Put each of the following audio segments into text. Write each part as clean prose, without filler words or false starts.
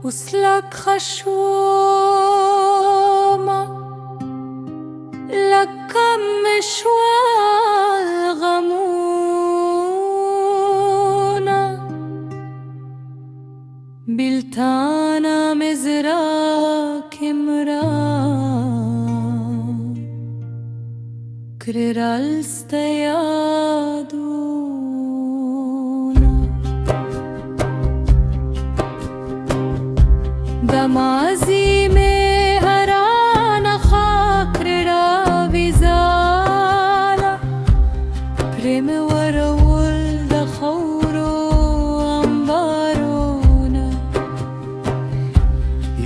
وصلك خشومة، لك كم مشوار غمونة، بلتانا مزراك مرام كريرالستيادونا. دمازي مهرانا خاكريرا بيزالا بريم ورول دخورو أمبارونا.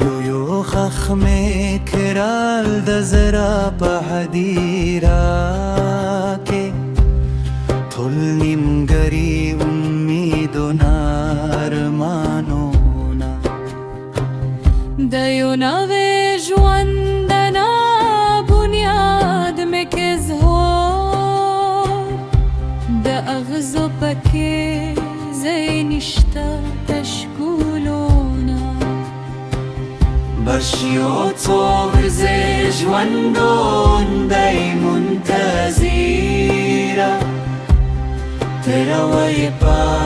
يو خخمي كرال دزرا بحديرا كي تولني مغري أميدو نار مانونا. دايونا وجواندنا بنياد مكزهور، دا أغزو بكي زي نشتا تشكولونا. بشيو طور زي جواندون داي منتزيرا ترى ويبا